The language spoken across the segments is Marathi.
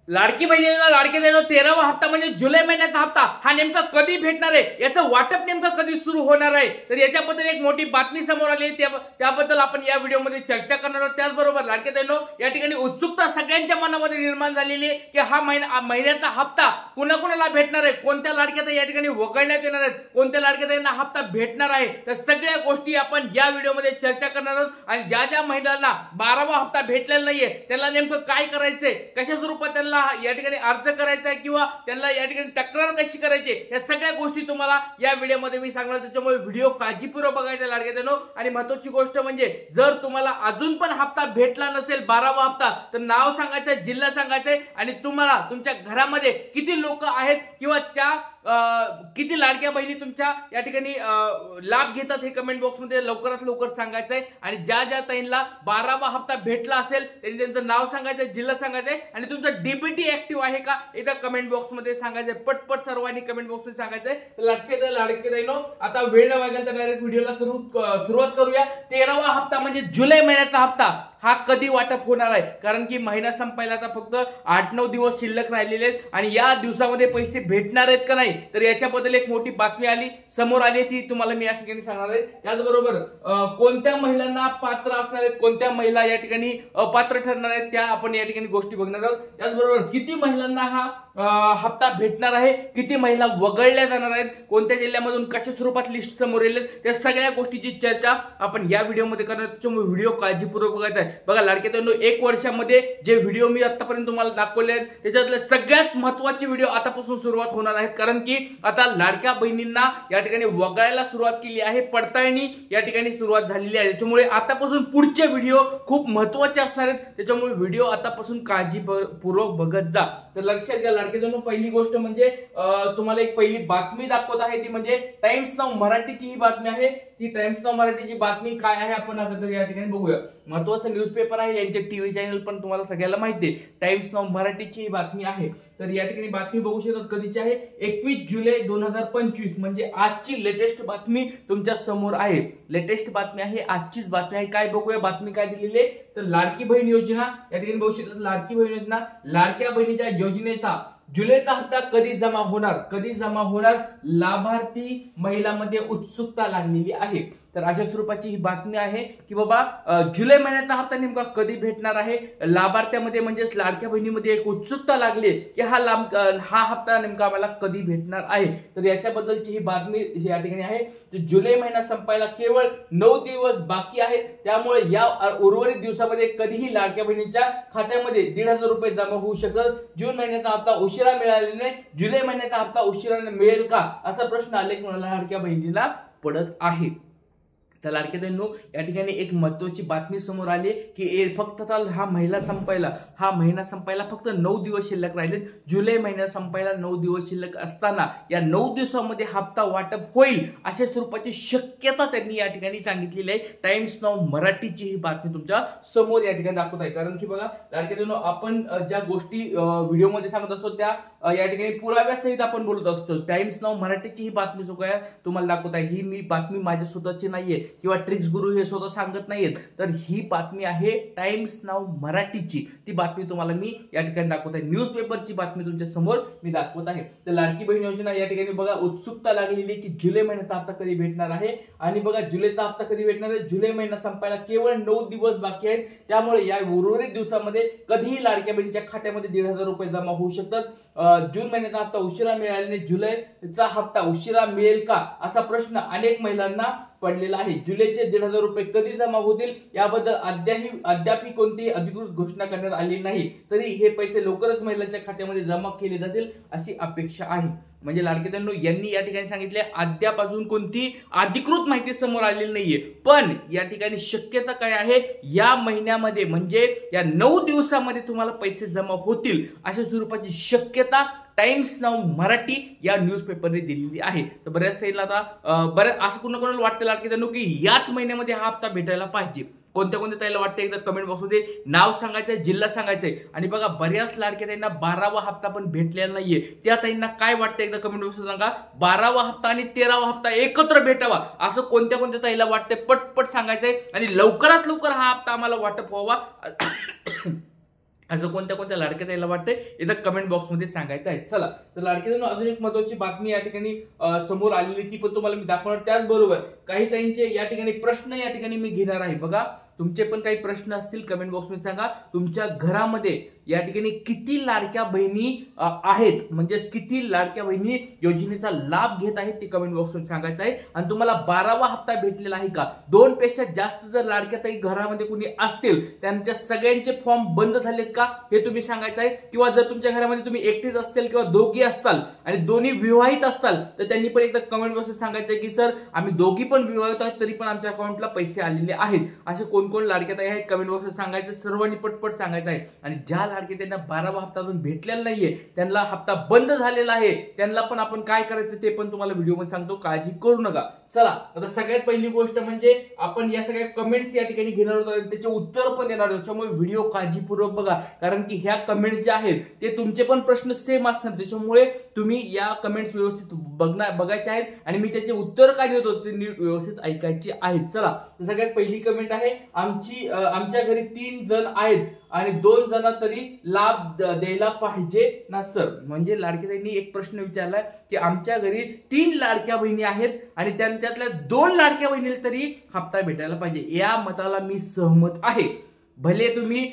लाडकी बहिणीला लाडकी बहिणीला 13वा हप्ता म्हणजे जुलै महिन्याचा हप्ता हा नेमका कधी भेटणार आहे, याचं वाटप नेमकं कधी सुरू होणार आहे, तर याच्याबद्दल एक मोठी बातमी समोर आली आहे, त्याबद्दल आपण या व्हिडिओमध्ये चर्चा करणार आहोत। त्याचबरोबर लाडकी बहिणींनो, या ठिकाणी उत्सुकता सगळ्यांच्या मनामध्ये निर्माण झालेली आहे की हा महिन्याचा हप्ता कुणाकुणाला भेटणार आहे, कोणत्या लाडक्या या ठिकाणी वगळण्यात येणार आहेत, कोणत्या लाडक्या हप्ता भेटणार आहे, तर सगळ्या गोष्टी आपण या व्हिडिओमध्ये चर्चा करणार आहोत। आणि ज्या ज्या महिलांना 12वा हप्ता भेटलेला नाहीये त्यांना नेमकं काय करायचंय, कशा स्वरूपात त्यांना या ठिकाणी अर्ज करायचा आहे किंवा त्यांना या ठिकाणी तक्रार कशी करायची, या सगळ्या गोष्टी तुम्हाला या व्हिडिओमध्ये मी सांगणार। त्याच्यामुळे व्हिडिओ काळजीपूर्वक बघायचा लाडक्या बहिणींनो। आणि महत्त्वाची गोष्ट म्हणजे जर तुम्हाला अजून पण हप्ता भेटला नसेल 12वा हप्ता, तर नाव सांगायचं, जिल्हा सांगायचं आणि तुम्हाला तुमच्या घरामध्ये किती लोक आहेत किंवा त्या किती लाडक्या बहिणी तुमच्या या ठिकाणी लाभ घेतात हे कमेंट बॉक्स मध्ये लवकरात लवकर सांगायचं आहे। आणि ज्या ज्या ताईंना 12वा हप्ता भेटला असेल त्यांनी त्यांचं नाव सांगायचं, जिल्हा सांगायचं आणि तुमचं डीबीटी ऍक्टिव्ह आहे का एकदा कमेंट बॉक्स मध्ये सांगायचं। पटपट सर्वांनी कमेंट बॉक्स मध्ये सांगायचं। लक्षात द्या लाडके बहिणींनो, आता वेळ न वागेल तर डायरेक्ट व्हिडिओला सुरुवात करूया। 13वा हप्ता म्हणजे जुलै महिन्याचा हप्ता हा कधी वाटप होणार आहे, कारण की महिना संपायला आता फक्त 8-9 दिवस शिल्लक राहिलेले आहेत आणि या दिवसामध्ये पैसे भेटणार आहेत का नाही, तर याच्याबद्दल एक मोठी बातमी समोर आली, ती तुम्हाला मी या ठिकाणी सांगणार आहे। त्याचबरोबर कोणत्या महिलांना पात्र असणार आहेत, कोणत्या महिला या ठिकाणी अपात्र ठरणार आहेत, त्या आपण या ठिकाणी गोष्टी बघणार आहोत। त्याचबरोबर किती महिलांना हा हप्ता भेटणार आहे, किती महिला वगळल्या जाणार आहेत, कोणत्या जिल्ह्यामधून कशा स्वरूपात लिस्ट समोर येईल, त्या सगळ्या गोष्टीची चर्चा आपण या व्हिडिओमध्ये करणार। त्याच्यामुळे व्हिडिओ काळजीपूर्वक बघायचा आहे। बघा लाडके बहिणींनो, 1 वर्षामध्ये जे व्हिडिओ मी आतापर्यंत तुम्हाला दाखवले आहेत त्याच्यातले सगळ्यात महत्त्वाचे व्हिडिओ आतापासून सुरुवात होणार आहेत, कारण की आता लाडक्या बहिणींना या ठिकाणी वगळायला सुरुवात केली आहे, पडताळणी या ठिकाणी सुरुवात झालेली आहे। त्याच्यामुळे आतापासून पुढचे व्हिडिओ खूप महत्त्वाचे असणार आहेत, त्याच्यामुळे व्हिडिओ आतापासून काळजीपूर्वक बघत जा। तर लक्षात घ्या लाडके बहिणींनो, पहिली गोष्ट म्हणजे तुम्हाला एक पहिली बातमी दाखवत आहे, ती म्हणजे टाइम्स नाऊ मराठीची ही बातमी आहे। ती टाइम्स नाऊ मराठीची बातमी काय आहे आपण अगोदर या ठिकाणी बघूया। महत्त्वाचं न्यूजपेपर आहे, यांचे टीव्ही चॅनल पण तुम्हाला सगळ्याला माहिती आहे। टाइम्स नाऊ मराठीची ही बातमी आहे, तर या ठिकाणी बातमी बघू शकतात कधीची आहे, 21 जुलै 2025 म्हणजे आजची लेटेस्ट बातमी तुमच्या समोर आहे। लेटेस्ट बातमी आहे, आजचीच बातमी आहे। काय बघूया बातमी काय दिलेली आहे, तर लाडकी बहीण योजना या ठिकाणी बघू शकतात। लाडकी बहीण योजना, लाडक्या बहिणीच्या योजनेचा जुलैचा हप्ता कधी जमा होणार, लाभार्थी महिलांमध्ये उत्सुकता लागलेली आहे। तर अशा स्वरूपाची ही बातमी आहे की बाबा जुलै महिन्याचा हप्ता नेमका कधी भेटणार आहे, लाभार्थ्यामध्ये म्हणजेच लाडक्या बहिणीमध्ये एक उत्सुकता लागली की हा हप्ता नेमका आम्हाला कधी भेटणार आहे। तर याच्याबद्दलची ही बातमी या ठिकाणी आहे। जुलै महिना संपायला केवळ 9 दिवस बाकी आहेत, त्यामुळे या उर्वरित दिवसामध्ये कधीही लाडक्या बहिणीच्या खात्यामध्ये 1,500 रुपये जमा होऊ शकतात। जून महिन्याचा हप्ता उशिरा मिळाल्याने जुलै महिन्याचा हप्ता उशिराने मिळेल का, असा प्रश्न अनेक लाडक्या बहिणीला पडत आहे। तर लाडक्या बहिणींनो, या ठिकाणी एक महत्त्वाची बातमी समोर आली की फक्त हा महिना संपायला फक्त 9 दिवस शिल्लक राहिले। जुलै महिना संपायला 9 दिवस शिल्लक असताना या 9 दिवसामध्ये हप्ता वाटप होईल अशा स्वरूपाची शक्यता त्यांनी या ठिकाणी सांगितलेली आहे। टाइम्स नाऊ मराठीची ही बातमी तुमच्या समोर या ठिकाणी दाखवत आहे, कारण की बघा लाडक्या बहिणींनो, आपण ज्या गोष्टी व्हिडिओमध्ये सांगत असतो त्या या ठिकाणी पुराव्यासहित आपण बोलत असतो। टाइम्स नाऊ मराठीची ही बातमी जो काय तुम्हाला दाखवत आहे, ही मी बातमी माझ्या स्वतःची नाहीये किंवा ट्रिक्स गुरु हे स्वतः सांगत नाहीयेत, तर ही बातमी आहे टाइम्स नाऊ मराठीची। ती बातमी तुम्हाला मी या ठिकाणी दाखवत आहे, न्यूजपेपरची बातमी तुमच्या समोर मी दाखवत आहे। तर लाडकी बहीण योजना या ठिकाणी बघा उत्सुकता लागलेली की जुलै महिन्याचा हप्ता कधी भेटणार आहे। आणि बघा जुलैचा हप्ता कधी भेटणार आहे, जुलै महिना संपायला केवळ 9 दिवस बाकी आहेत, त्यामुळे या उर्वरित दिवसामध्ये कधीही लाडक्या बहिणीच्या खात्यामध्ये 1,500 रुपये जमा होऊ शकतात। जून महिन्याचा हप्ता उशिरा मिळाल्याने जुलैचा हप्ता उशिरा मिळेल का, असा प्रश्न अनेक महिलांना पडलेला आहे। जुलैचे 1,500 रुपये कधी जमा होतील याबद्दल अद्याप कोणतीही अधिकृत घोषणा करण्यात आली नाही, तरी हे पैसे लवकरच महिलांच्या खात्यामध्ये जमा केले जातील अशी अपेक्षा आहे। म्हणजे लाडके बहिणींनो, यांनी या ठिकाणी सांगितले अद्याप अजून कोणती अधिकृत माहिती समोर आलेली नाहीये, पण या ठिकाणी शक्यता काय आहे, या महिन्यामध्ये म्हणजे या 9 दिवसामध्ये तुम्हाला पैसे जमा होतील अशा स्वरूपाची शक्यता टाइम्स नाऊ मराठी या न्यूजपेपरने दिलेली आहे। तर बऱ्याच ताईला आता बऱ्याच असं कोणाला वाटतं लाडके बहिणींनो की याच महिन्यामध्ये हा हप्ता भेटायला पाहिजे। कोणत्या ताईला वाटतं एकदा कमेंट बॉक्समध्ये नाव सांगायचं, जिल्हा सांगायचंय। आणि बघा बऱ्याच लाडक्या ताईंना 12वा हप्ता पण भेटलेला नाहीये, त्या ताईंना काय वाटतं एकदा कमेंट बॉक्समध्ये सांगा। 12वा हप्ता आणि 13वा हप्ता एकत्र भेटावा असं कोणत्या ताईला वाटतंय पटपट सांगायचंय, आणि लवकरात लवकर हा हप्ता आम्हाला वाटप व्हावा असं कोणत्या कोणत्या लाडक्या ताईला वाटतंय एकदा कमेंट बॉक्समध्ये सांगायचं आहे. चला, तर लाडक्या ताईंनो अजून एक महत्त्वाची बातमी या ठिकाणी समोर आलेली, ती पण तुम्हाला मी दाखवणार. त्याचबरोबर काही ताईंचे या ठिकाणी प्रश्न या ठिकाणी मी घेणार आहे. बघा, तुमचे पण काही प्रश्न असतील कमेंट बॉक्समध्ये सांगा. तुमच्या घरामध्ये या ठिकाणी किती लाडक्या बहिणी आहेत, म्हणजे किती लाडक्या बहिणी योजनेचा लाभ घेत आहेत ते कमेंट बॉक्समध्ये सांगायचं आहे. आणि तुम्हाला 12वा हप्ता भेटलेला आहे का? 2 पेक्षा जास्त जर लाडक्या ताई घरामध्ये कुणी असतील त्यांच्या सगळ्यांचे फॉर्म बंद झालेत का हे तुम्ही सांगायचं आहे. किंवा जर तुमच्या घरामध्ये तुम्ही एकटेच असतील किंवा दोघी असताल आणि दोन्ही विवाहित असताल तर त्यांनी पण एकदा कमेंट बॉक्समध्ये सांगायचं आहे की सर आम्ही दोघी पण विवाहित आहोत तरी पण आमच्या अकाउंटला पैसे आलेले आहेत. असे कोण लाडक्या ताई आहेत कमेंट बॉक्समध्ये सांगायचं, सर्वांनी पटपट सांगायचं आहे. आणि ज्या लाडक्या त्यांना 12वा हप्ता अजून भेटलेला नाहीये, त्यांना हप्ता बंद झालेला आहे, त्यांना पण आपण काय करायचं ते पण तुम्हाला व्हिडिओमध्ये सांगतो, काळजी करू नका. चला, आता सगळ्यात पहिली गोष्ट म्हणजे आपण या सगळ्या कमेंट्स या ठिकाणी घेणार आहोत आणि त्याचे उत्तर पण देणार आहोत. त्याच्यामुळे व्हिडिओ काळजीपूर्वक बघा, कारण की ह्या कमेंट्स ज्या आहेत ते तुमचे पण प्रश्न सेम असणार. त्याच्यामुळे तुम्ही या कमेंट्स व्यवस्थित बघायचे आहेत आणि मी त्याचे उत्तर काय देतो ते नीट व्यवस्थित ऐकायचे आहेत. चला, सगळ्यात पहिली कमेंट आहे, आमच्या घरी 3 जण आहेत आणि 2 जण तरी लाभ द्यायला पाहिजे ना सर. म्हणजे लाडक्या ताईंनी एक प्रश्न विचारलाय की आमच्या घरी 3 लाडक्या बहिणी आहेत आणि त्यांच्यातल्या 2 लाडक्या बहिणीला तरी हप्ता भेटायला पाहिजे. या मताला मी सहमत आहे. भले तुम्ही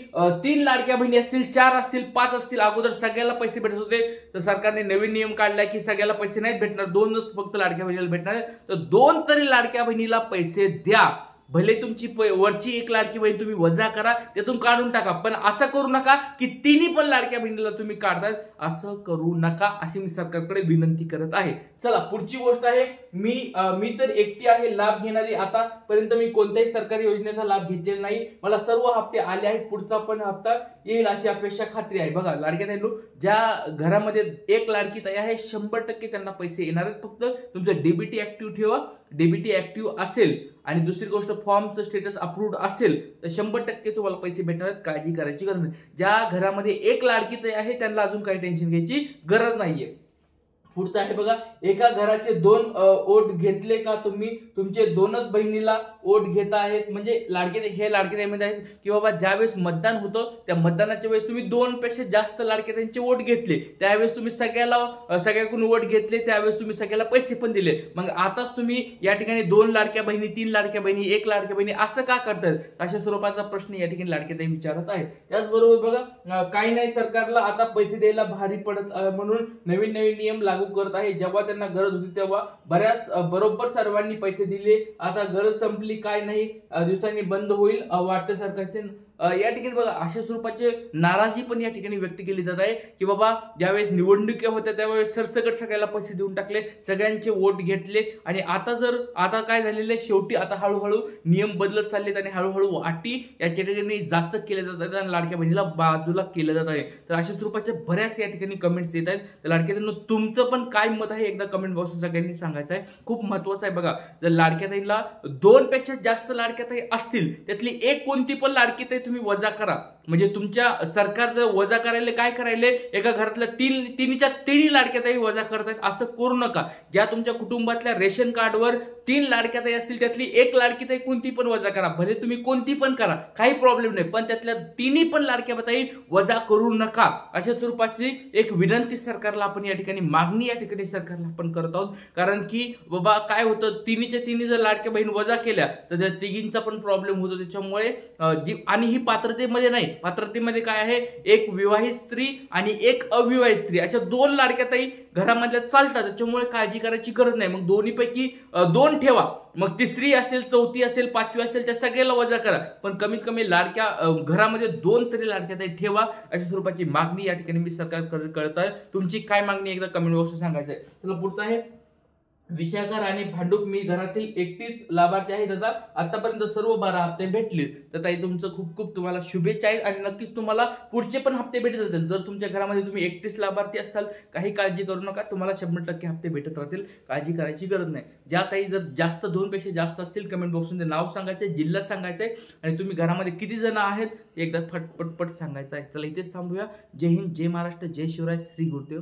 3 लाडक्या बहिणी असतील, 4 असतील, 5 असतील, अगोदर सगळ्याला पैसे भेटत होते, तर सरकारने नवीन नियम काढलाय की सगळ्याला पैसे नाहीत भेटणार, 2च फक्त लाडक्या बहिणीला भेटणार. तर 2 तरी लाडक्या बहिणीला पैसे द्या. भले तुमची वरची एक लाडकी बहीण तुम्ही वजा करा, त्यातून काढून टाका, पण असं करू नका की तिन्ही पण लाडक्या बहिणीला तुम्ही काढताय. असं करू नका अशी मी सरकारकडे विनंती करत आहे. चला, पुढची गोष्ट आहे, मी तर एकटी आहे लाभ घेणारी. आतापर्यंत मी कोणत्याही सरकारी योजनेचा लाभ घेतलेला नाही. मला सर्व हप्ते आले आहेत, पुढचा पण हप्ता येईल अशी अपेक्षा खात्री आहे. बघा लाडक्या ताईंनो, ज्या घरामध्ये एक लाडकी ताई आहे 100% त्यांना पैसे येणार आहेत. फक्त तुमचं डीबीटी ऍक्टिव्ह ठेवा. डीबीटी ऍक्टिव्ह असेल आणि दुसरी गोष्ट फॉर्मचं स्टेटस अप्रूव्ड असेल तर 100% तुम्हाला पैसे भेटणार आहेत. काळजी करायची गरज नाही. ज्या घरामध्ये एक लाडकी ताई आहे त्यांना अजून काही टेन्शन घ्यायची गरज नाहीये. पुढचं आहे बघा, एका घराचे 2 वोट घेतले का तुम्ही? तुमचे 2च बहिणीला वोट घेता आहेत. म्हणजे हे लाडके ताईमध्ये आहेत की बाबा ज्यावेळेस मतदान होतं त्या मतदानाच्या वेळेस तुम्ही 2 पेक्षा जास्त लाडके ताईंचे वोट घेतले, त्यावेळेस तुम्ही सगळ्याकडून वोट घेतले, त्यावेळेस तुम्ही सगळ्याला पैसे पण दिले. मग आताच तुम्ही या ठिकाणी 2 लाडक्या बहिणी, 3 लाडक्या बहिणी, 1 लाडक्या बहिणी असं का करतात? अशा स्वरूपाचा प्रश्न या ठिकाणी लाडके ताई विचारत आहेत. त्याचबरोबर बघा, काही नाही, सरकारला आता पैसे द्यायला भारी पडत म्हणून नवीन नियम लागू करत आहे. जेव्हा त्यांना गरज होती तेव्हा बरोबर सर्वांनी पैसे दिले. आता गरज संपली, काय नाही दिवसांनी बंद होईल वाटतं सरकारचे. या ठिकाणी बघा अशा स्वरूपाचे नाराजी पण या ठिकाणी व्यक्त केली जात आहे की बाबा ज्यावेळेस निवडणुका होत्या त्यावेळेस सरसकट सगळ्याला पैसे देऊन टाकले, सगळ्यांचे वोट घेतले आणि आता काय झालेलं आहे, शेवटी आता हळूहळू नियम बदलत चाललेत आणि हळूहळू अटी या ठिकाणी जास्त केल्या जात आहेत आणि लाडक्या बहिणीला बाजूला केलं जात आहे. तर अशा स्वरूपाच्या बऱ्याच या ठिकाणी कमेंट्स येत आहेत. तर लाडक्या ताईंनो, तुमचं पण काय मत आहे एकदा कमेंट बॉक्स सगळ्यांनी सांगायचं आहे. खूप महत्वाचं आहे. बघा, जर लाडक्या ताईला 2 पेक्षा जास्त लाडक्या ताई असतील त्यातली एक कोणती पण लाडकी ताई तुम्ही वजा करा. म्हणजे तुमच्या सरकारचं वजा करायला काय करायले, एका घरातल्या 3 लाडक्या ताई वजा करतायत. असं करू नका. ज्या तुमच्या कुटुंबातल्या रेशन कार्डवर 3 लाडक्या ताई असतील त्यातली एक लाडकी ताई कोणती पण वजा करा. भले तुम्ही कोणती पण करा, काही प्रॉब्लेम नाही, पण त्यातल्या 3 पण लाडक्या ताई वजा करू नका. अशा स्वरूपाची एक विनंती सरकारला आपण या ठिकाणी, मागणी या ठिकाणी सरकारला आपण करत आहोत. कारण की बाबा काय होतं, 3 जर लाडक्या बहीण वजा केल्या तर त्या तिघींचा पण प्रॉब्लेम होतो. त्याच्यामुळे आणि ही पात्रतेमध्ये नाही, पात्रतेमध्ये काय आहे, एक विवाहित स्त्री आणि एक अविवाहित स्त्री अशा 2 लाडक्या ताई घरामधल्या चालतात. त्याच्यामुळे काळजी करायची गरज नाही. मग दोन्हीपैकी 2 ठेवा. मग तिसरी असेल, चौथी असेल, 5वी असेल, त्या सगळ्याला वजा करा. पण कमीत कमी लाडक्या घरामध्ये 2 तरी लाडक्या ताई ठेवा. अशा स्वरूपाची मागणी या ठिकाणी मी सरकारकडे करत आहे. तुमची काय मागणी एकदा कमेंट बॉक्समध्ये सांगायचं आहे. चला, पुढचं आहे, विशाखा राणी भांडूप, मी घरातील एकटीच लाभार्थी आहे. दादा, आतापर्यंत सर्व 12 हप्ते भेटले. तर ताई तुमचं खूप खूप तुम्हाला शुभेच्छा आहेत आणि नक्कीच तुम्हाला पुढचे पण हप्ते भेटत जातील. जर तुमच्या घरामध्ये तुम्ही एकटीच लाभार्थी असाल, काही काळजी करू नका, तुम्हाला 100% हप्ते भेटत राहतील. काळजी करायची गरज नाही. ज्या ताई जर 2 पेक्षा जास्त असतील कमेंट बॉक्समध्ये नाव सांगायचंय, जिल्हा सांगायचंय आणि तुम्ही घरामध्ये किती जण आहेत एकदा पटपट सांगायचं आहे. चला, इथेच थांबूया. जय हिंद, जय महाराष्ट्र, जय शिवराय, श्री गुरुदेव.